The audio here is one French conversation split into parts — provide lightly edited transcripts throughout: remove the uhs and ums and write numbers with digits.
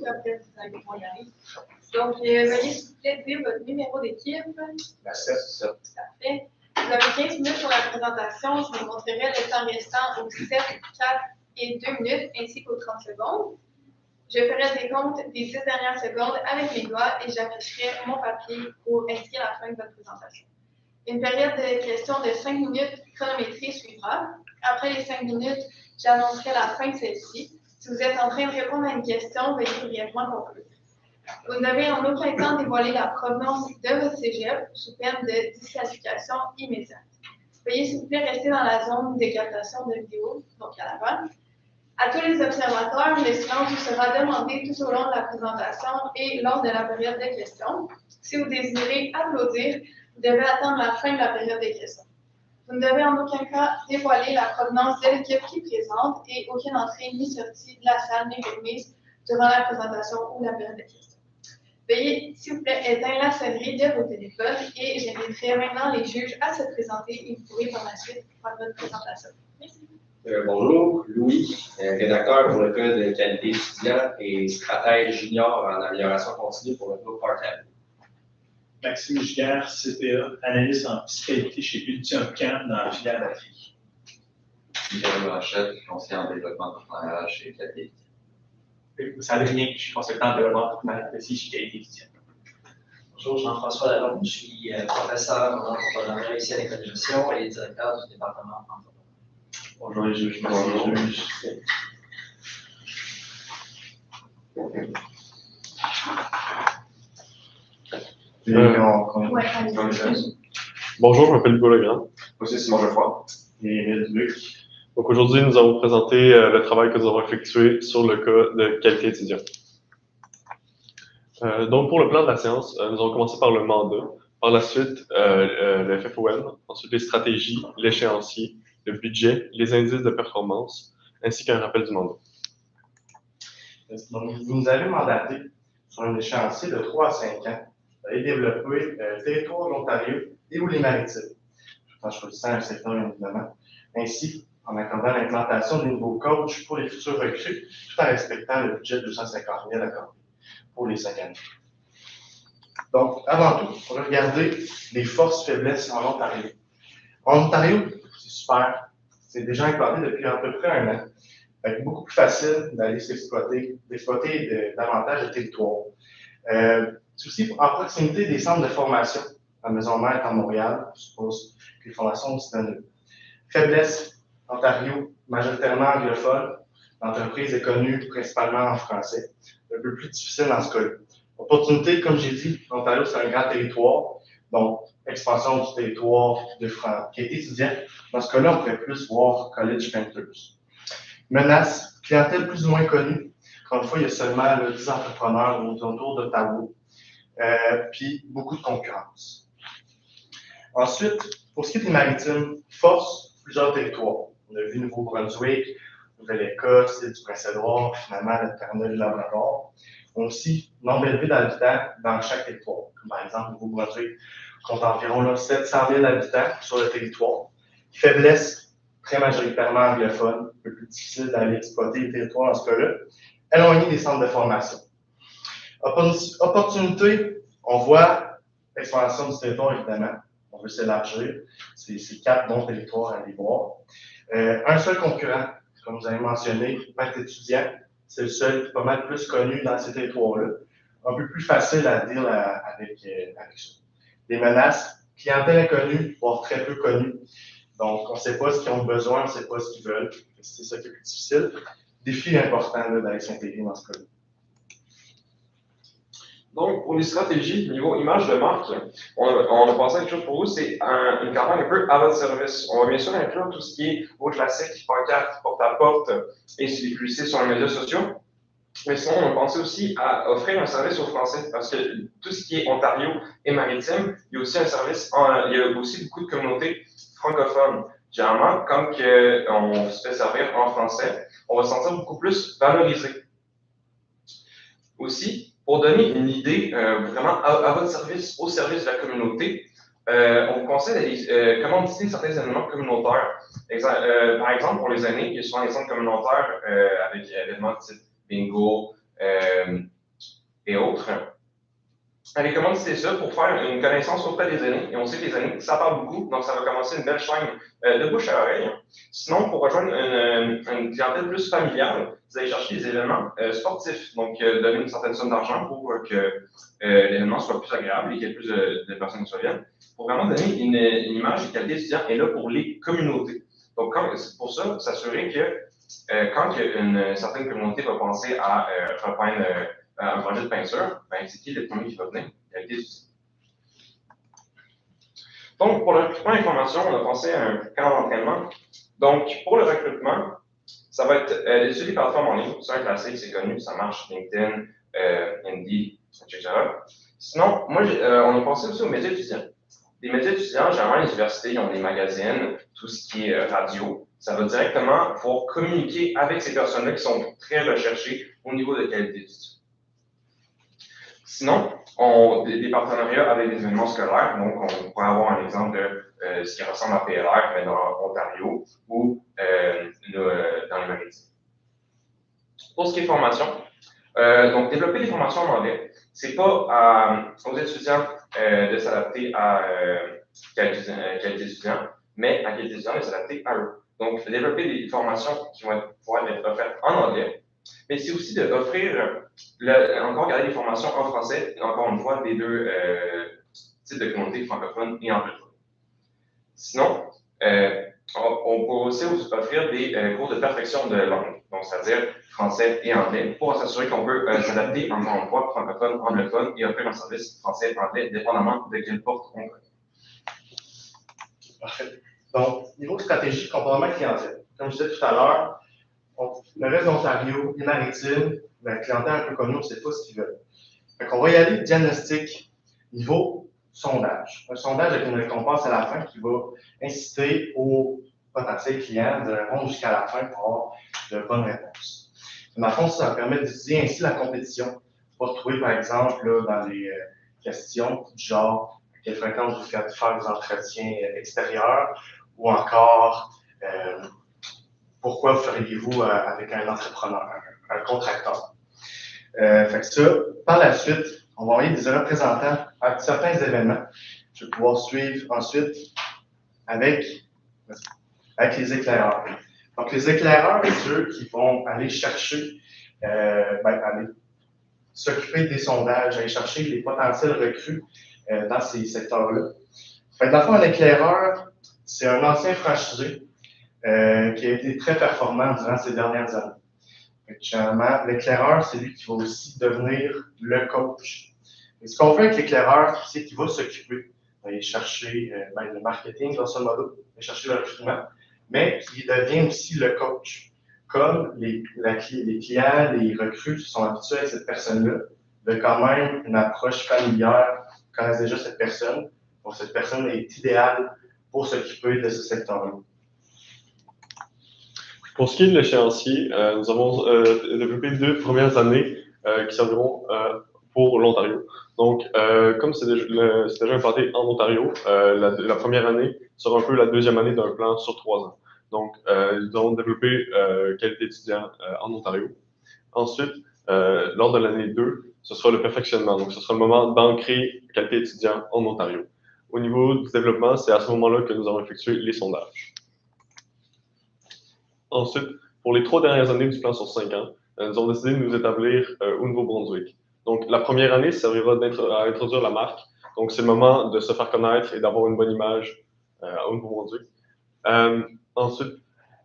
puis après, vous allez pouvoir y aller. Donc, veuillez s'il vous plaît dire votre numéro d'équipe. La 7, c'est ça. Parfait. Vous avez 15 minutes pour la présentation. Je vous montrerai le temps restant aux 7, 4 et 2 minutes, ainsi qu'aux 30 secondes. Je ferai des comptes des 6 dernières secondes avec mes doigts et j'afficherai mon papier pour indiquer la fin de votre présentation. Une période de questions de 5 minutes chronométrée suivra. Après les 5 minutes, j'annoncerai la fin de celle-ci. Si vous êtes en train de répondre à une question, veuillez brièvement conclure. Vous ne devez en aucun temps dévoiler la provenance de votre cégep sous peine de disqualification immédiate. Veuillez s'il vous plaît rester dans la zone de captation de vidéo, donc à l'avant. À tous les observateurs, le silence vous sera demandé tout au long de la présentation et lors de la période de questions. Si vous désirez applaudir, vous devez attendre la fin de la période de questions. Vous ne devez en aucun cas dévoiler la provenance de l'équipe qui présente et aucune entrée ni sortie de la salle n'est permise durant la présentation ou la période de questions. Veuillez, s'il vous plaît, éteindre la sonnerie de vos téléphones et j'inviterai maintenant les juges à se présenter et vous pourrez par la suite faire votre présentation. Merci. Bonjour, Louis, rédacteur pour le code de qualité étudiant et stratège junior en amélioration continue pour le groupe Part-Time. Maxime Giguère, CPA, analyste en fiscalité chez Ultium-Can dans la filière d'Afrique. Michael Blanchette, conseiller en développement partenarial chez Qualité Étudiant. Sandrine, je suis consultant en développement partenarial aussi chez Qualité Étudiant. Bonjour, Jean-François Lalonde, je suis professeur en entrepreneuriat ici à l'École de gestion et directeur du département entrepreneuriat. Bonjour les juges. Bonjour. Bonjour, je m'appelle Hugo Legrand. Aussi, Simon Geoffroy. Et Émile Luc. Donc aujourd'hui, nous allons présenter le travail que nous avons effectué sur le cas de qualité étudiant. Donc pour le plan de la séance, nous allons commencer par le mandat, par la suite le FFOM, ensuite les stratégies, l'échéancier, le budget, les indices de performance, ainsi qu'un rappel du mandat. Donc, vous nous avez mandaté sur un échéancier de 3 à 5 ans et développer le territoire de l'Ontario et ou les maritimes, tout en choisissant un secteur, évidemment, ainsi en accordant l'implantation de nouveaux coachs pour les futurs recrues, tout en respectant le budget de 250 000 accordé pour les 5 années. Donc, avant tout, on va regarder les forces faiblesses en Ontario. En Ontario, c'est super. C'est déjà implanté depuis à peu près 1 an. C'est beaucoup plus facile d'aller d'exploiter davantage de territoires. C'est aussi en proximité des centres de formation. La Maison Mère est à Montréal, je suppose que les formations sont disponibles. Faiblesse, Ontario, majoritairement anglophone. L'entreprise est connue principalement en français. Un peu plus difficile dans ce cas-là. Opportunité, comme j'ai dit, Ontario, c'est un grand territoire. Donc, expansion du territoire qui est étudiant. Dans ce cas-là, on pourrait plus voir College Panthers. Menace, clientèle plus ou moins connue. Encore une fois, il y a seulement 10 entrepreneurs autour d'Ottawa. Puis, beaucoup de concurrence. Ensuite, pour ce qui est des maritimes, force, plusieurs territoires. On a vu Nouveau-Brunswick, Nouvelle-Écosse, l'île du Prince-Édouard, finalement le Terre-Neuve du Labrador. On a aussi nombre élevé d'habitants dans chaque territoire. Comme par exemple, Nouveau-Brunswick compte environ 700 000 habitants sur le territoire. Faiblesse, très majoritairement anglophone, un peu plus difficile d'aller exploiter les territoires dans ce cas-là. Éloigné des centres de formation. Opportunité, on voit l'expansion du territoire, évidemment. On veut s'élargir. C'est 4 bons territoires à aller voir. Un seul concurrent, comme vous avez mentionné, Part étudiant, c'est le seul qui est pas mal plus connu dans ces territoires-là. Un peu plus facile à dire avec ça. Les menaces, clientèle inconnue, voire très peu connue. Donc, on ne sait pas ce qu'ils ont besoin, on ne sait pas ce qu'ils veulent. C'est ça qui est plus difficile. Défi important d'aller s'intégrer dans ce cas-là. Donc, pour les stratégies, niveau image de marque, on a pensé à quelque chose pour vous, c'est une campagne un peu à votre service. On va bien sûr inclure tout ce qui est vos classiques, pancartes, porte-à-porte et les publicités sur les médias sociaux. Mais sinon, on a pensé aussi à offrir un service aux Français parce que tout ce qui est Ontario et maritime, il y a aussi un service, il y a aussi beaucoup de communautés francophones. Généralement, comme on se fait servir en français, on va se sentir beaucoup plus valorisé. Aussi, pour donner une idée vraiment à votre service, au service de la communauté, on vous conseille d'aller commanditer certains événements communautaires. Par exemple, pour les aînés, il y a souvent des centres communautaires avec événements type bingo, et autres. Elle est commandité ça pour faire une connaissance auprès des aînés. Et on sait que les aînés, ça parle beaucoup, donc ça va commencer une belle chaîne de bouche à oreille. Sinon, pour rejoindre une clientèle plus familiale, vous allez chercher des événements sportifs. Donc, donner une certaine somme d'argent pour que l'événement soit plus agréable et qu'il y ait plus de personnes qui viennent. Pour vraiment donner une image de qualité étudiant est là pour les communautés. Donc, pour ça, s'assurer que quand une certaine communauté va penser à repeindre un projet de peinture, ben, c'est qui le premier qui va venir? Qualité étudiant. Donc, pour le recrutement d'information, on a pensé à un camp d'entraînement. Donc, pour le recrutement, ça va être d'étudier les plateformes en ligne. C'est un classique, c'est connu, ça marche, LinkedIn, Indeed, etc. Sinon, moi, on a pensé aussi aux médias étudiants. Les médias étudiants, généralement, les universités, ils ont des magazines, tout ce qui est radio. Ça va directement pouvoir communiquer avec ces personnes-là qui sont très recherchées au niveau de qualité d'étudiant. Sinon, des partenariats avec des événements scolaires. Donc, on pourrait avoir un exemple de ce qui ressemble à PLR, mais dans l'Ontario ou dans les Maritimes. Pour ce qui est formation, donc développer des formations en anglais, c'est pas aux étudiants de s'adapter à qualité étudiant, mais à qualité étudiant de s'adapter à eux. Donc, développer des formations qui vont pouvoir être offertes en anglais, mais c'est aussi d'offrir, encore garder des formations en français, encore une fois, des deux types de communautés francophones et anglophones. Sinon, on peut aussi offrir des cours de perfection de langue, donc c'est-à-dire français et anglais, pour s'assurer qu'on peut s'adapter encore une fois francophone, anglophone et offrir un service français et anglais, dépendamment de quelle porte on connaît. Parfait. Donc, niveau stratégie, comportement clientèle. Comme je disais tout à l'heure, le reste d'Ontario, les Maritimes, la clientèle un peu comme nous, on ne sait pas ce qu'ils veulent. Donc, on va y aller diagnostic, niveau sondage. Un sondage avec une récompense à la fin qui va inciter aux potentiels clients de répondre jusqu'à la fin pour avoir de bonnes réponses. Dans le fond, ça permet d'étudier ainsi la compétition. On va retrouver, par exemple, là, dans les questions du genre à quelle fréquence vous faites faire des entretiens extérieurs ou encore pourquoi vous feriez-vous avec un entrepreneur, un contracteur. Fait que ça, par la suite, on va envoyer des représentants à certains événements. Je vais pouvoir suivre ensuite avec les éclaireurs. Donc, les éclaireurs, c'est ceux qui vont aller chercher, aller s'occuper des sondages, aller chercher les potentiels recrues dans ces secteurs-là. Fait que dans le fond, un éclaireur, c'est un ancien franchisé qui a été très performant durant ces dernières années. Généralement, l'éclaireur, c'est lui qui va aussi devenir le coach. Et ce qu'on fait avec l'éclaireur, c'est qu'il va s'occuper d'aller chercher le marketing, grosso modo, d'aller chercher le recrutement, mais qui devient aussi le coach. Comme les clients, les recrues sont habitués à cette personne-là, de quand même une approche familière, connaissent déjà cette personne, donc cette personne est idéale pour s'occuper de ce secteur-là. Pour ce qui est de l'échéancier, nous avons développé 2 premières années qui serviront pour l'Ontario. Donc, comme c'est déjà implanté en Ontario, la première année sera un peu la deuxième année d'un plan sur 3 ans. Donc, nous allons développer qualité étudiant en Ontario. Ensuite, lors de l'année 2, ce sera le perfectionnement. Donc, ce sera le moment d'ancrer qualité étudiant en Ontario. Au niveau du développement, c'est à ce moment-là que nous allons effectuer les sondages. Ensuite, pour les 3 dernières années du plan sur 5 ans, nous avons décidé de nous établir au Nouveau-Brunswick. Donc, la première année servira à introduire la marque. Donc, c'est le moment de se faire connaître et d'avoir une bonne image au Nouveau-Brunswick. Ensuite,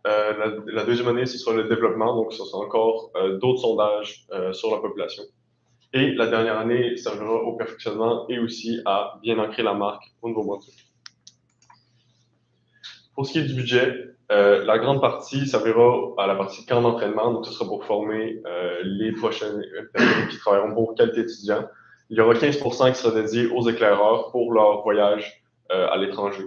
la deuxième année, ce sera le développement. Donc, ce sera encore d'autres sondages sur la population. Et la dernière année servira au perfectionnement et aussi à bien ancrer la marque au Nouveau-Brunswick. Pour ce qui est du budget, la grande partie servira à la partie camp d'entraînement, donc ce sera pour former les prochaines personnes qui travailleront pour qualité étudiant. Il y aura 15% qui sera dédié aux éclaireurs pour leur voyage à l'étranger.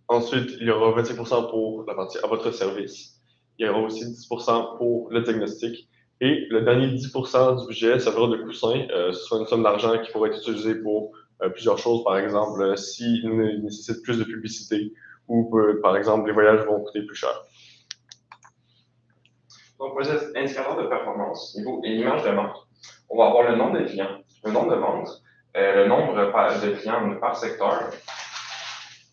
Ensuite, il y aura 25% pour la partie à votre service. Il y aura aussi 10% pour le diagnostic. Et le dernier 10% du budget servira de coussin. Ce sera une somme d'argent qui pourra être utilisée pour plusieurs choses. Par exemple, s'il nécessite plus de publicité, ou par exemple, les voyages vont coûter plus cher. Donc, pour les indicateurs de performance, niveau et l'image de marque, On va avoir le nombre de clients, le nombre de ventes, le nombre de clients par secteur.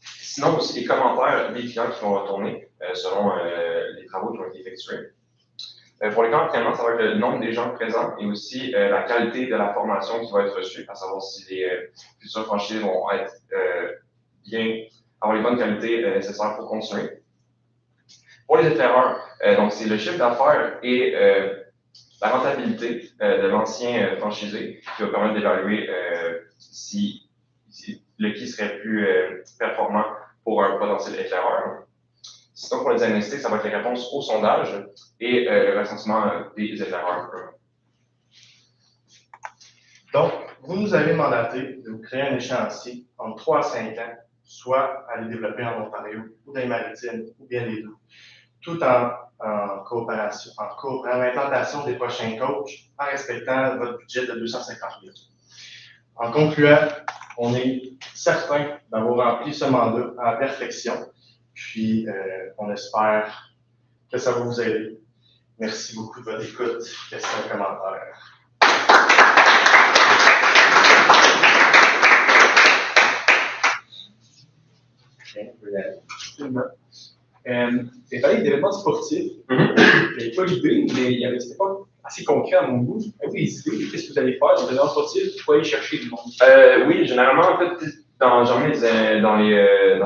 Sinon aussi les commentaires des clients qui vont retourner selon les travaux qui ont été effectués. Pour les camps d'entraînement, ça va être le nombre des gens présents et aussi la qualité de la formation qui va être reçue, à savoir si les futurs franchisés vont être avoir les bonnes qualités nécessaires pour continuer. Pour les éclaireurs, donc c'est le chiffre d'affaires et la rentabilité de l'ancien franchisé qui va permettre d'évaluer si qui serait plus performant pour un potentiel éclaireur. Sinon, pour les diagnostics, ça va être les réponses au sondage et le recensement des éclaireurs. Donc, vous nous avez mandaté de vous créer un échéancier entre 3 à 5 ans, soit à les développer en Ontario ou dans les maritimes, ou bien les deux, tout en coopération, en implantation des prochains coachs, en respectant votre budget de 250 000. En concluant, on est certain d'avoir rempli ce mandat en perfection, puis on espère que ça va vous aider. Merci beaucoup de votre écoute, questions et commentaires. C'est parlé d'événements sportifs. J'avais pas l'idée, mais c'était pas assez concret à mon goût. Avez-vous des idées? Qu'est-ce que vous allez faire dans les événements sportifs pour aller chercher du monde? Oui, généralement, en fait, dans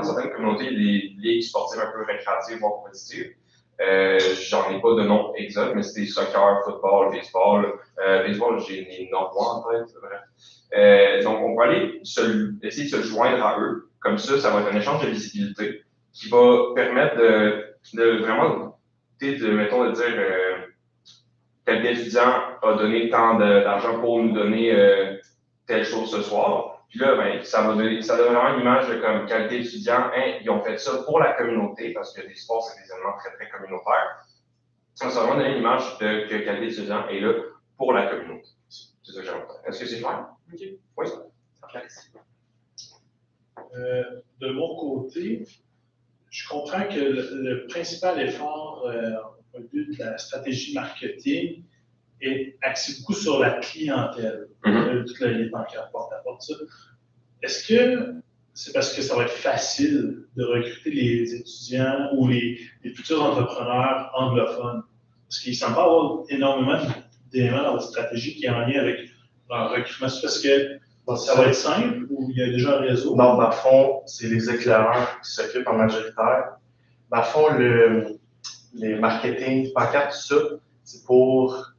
certaines communautés, des ligues sportives un peu récréatives, voire compétitives. J'en ai pas de nom exact, mais c'est soccer, football, baseball. Baseball, j'ai les Norrois en tête, bref. Donc, on va aller essayer de se joindre à eux. Comme ça va être un échange de visibilité qui va permettre de vraiment, mettons, de dire tel étudiant a donné tant d'argent pour nous donner telle chose ce soir. Puis là, ben, ça donne vraiment une image de comme qualité étudiant. Ils ont fait ça pour la communauté, parce que les sports, c'est des éléments très, très communautaires. Ça va vraiment donner une image de que qualité étudiant est là pour la communauté. C'est ça que j'aimerais faire. Est-ce que c'est clair? OK. Oui. De mon côté, je comprends que le principal effort au but de la stratégie marketing est axé beaucoup sur la clientèle. Toutes les pancartes porte-à-porte, ça. Est-ce que c'est parce que ça va être facile de recruter les étudiants ou les futurs entrepreneurs anglophones? Parce qu'il semble pas avoir énormément d'éléments dans votre stratégie qui est en lien avec leur recrutement. C'est parce que ça va être simple ou il y a déjà un réseau? Non, dans le fond, c'est les éclaireurs qui s'occupent en majoritaire. Dans le fond, les marketing, pancartes, tout ça, c'est pour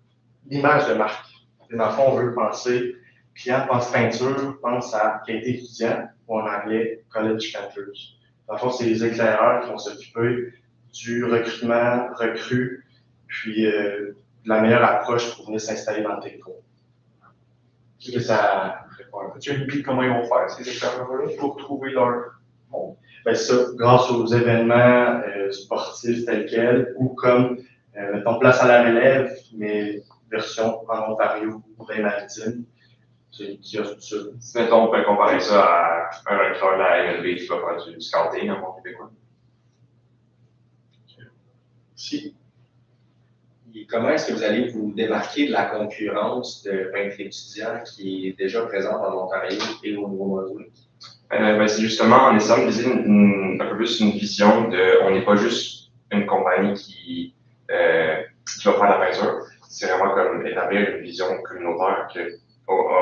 l'image de marque. Et dans le fond, on veut penser, client pense peinture, pense à qualité étudiant, ou en anglais, college campers. Dans le fond, c'est les éclaireurs qui vont s'occuper du recrutement, recrue, puis la meilleure approche pour venir s'installer dans le territoire. Est-ce que ça répond un peu? Tu as une idée de comment ils vont faire, ces éclaireurs-là, pour trouver leur monde? Bien, ça, grâce aux événements sportifs tels quels, ou comme, mettons, place à la relève, mais version en Ontario ou dans les maritimes, c'est qui a tout ça. Si, mettons, on peut comparer ça à un recruteur de la MLB qui va faire du scouting en bon québécois. Si. Et comment est-ce que vous allez vous démarquer de la concurrence de peintres étudiants qui est déjà présente en Ontario et au Nouveau-Brunswick? Ben, c'est justement en essayant de viser un peu plus une vision de, on n'est pas juste une compagnie qui va faire la peinture, c'est vraiment comme établir une vision communautaire que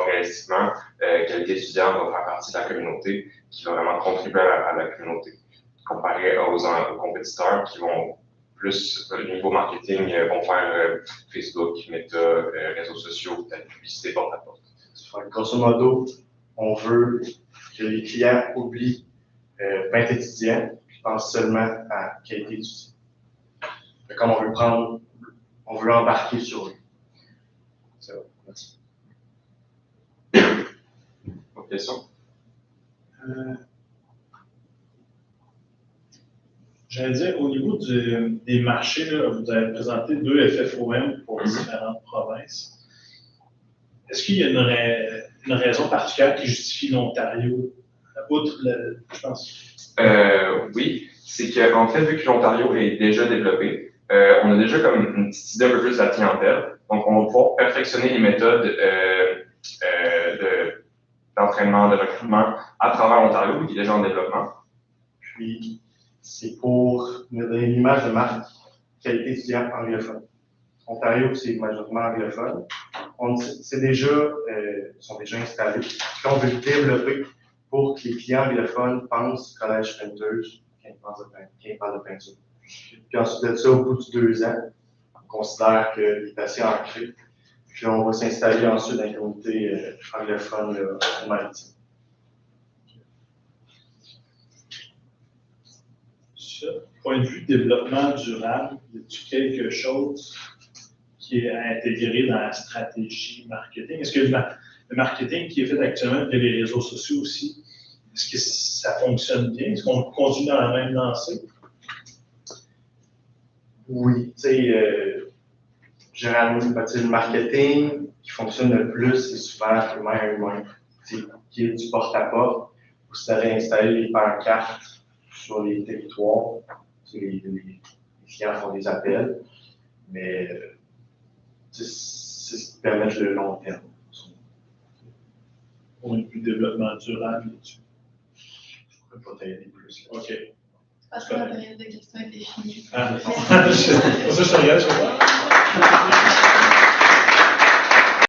réalistiquement, qualité étudiant va faire partie de la communauté, qui va vraiment contribuer à la communauté, comparé aux compétiteurs qui vont plus, au niveau marketing, vont faire Facebook, Meta, réseaux sociaux, publicité porte-à-porte. Grosso modo, on veut que les clients oublient peintre étudiant, puis pensent seulement à qualité étudiant. Comme on veut embarquer sur eux. C'est vrai, merci. Autre question? J'allais dire, au niveau des marchés, là, vous avez présenté 2 FFOM pour différentes provinces. Est-ce qu'il y a une raison particulière qui justifie l'Ontario, outre je pense? Oui, c'est qu'en fait, vu que l'Ontario est déjà développé, on a déjà comme une petite idée un peu plus de la clientèle. Donc, on va pouvoir perfectionner les méthodes d'entraînement, de recrutement à travers l'Ontario, qui est déjà en développement. Puis, c'est pour nous donner l'image de marque qualité étudiant anglophone. Ontario, c'est majoritairement anglophone. Sont déjà installés. Puis on veut le développer pour que les clients anglophones pensent collège peinteuse quand ils parlent de peinture. Puis ensuite de ça, au bout de 2 ans, on considère qu'il est assez ancré. Puis on va s'installer ensuite dans une communauté anglophone au maritime. Du point de vue développement durable, y a-t-il quelque chose qui est intégré dans la stratégie marketing? Est-ce que le marketing qui est fait actuellement via les réseaux sociaux aussi, est-ce que ça fonctionne bien? Est-ce qu'on continue dans la même lancée? Oui, tu sais, généralement, le marketing qui fonctionne le plus, c'est souvent humain à humain, qui est du porte-à-porte, où vous allez installer les pancartes sur les territoires, les clients font des appels, mais c'est ce qui permet le long terme. Point de vue développement durable là-dessus. Je ne pourrais pas t'aider plus. Là. OK. Parce que la période de questions est définie. Ah, c'est pour ça que je te regarde, je sais pas.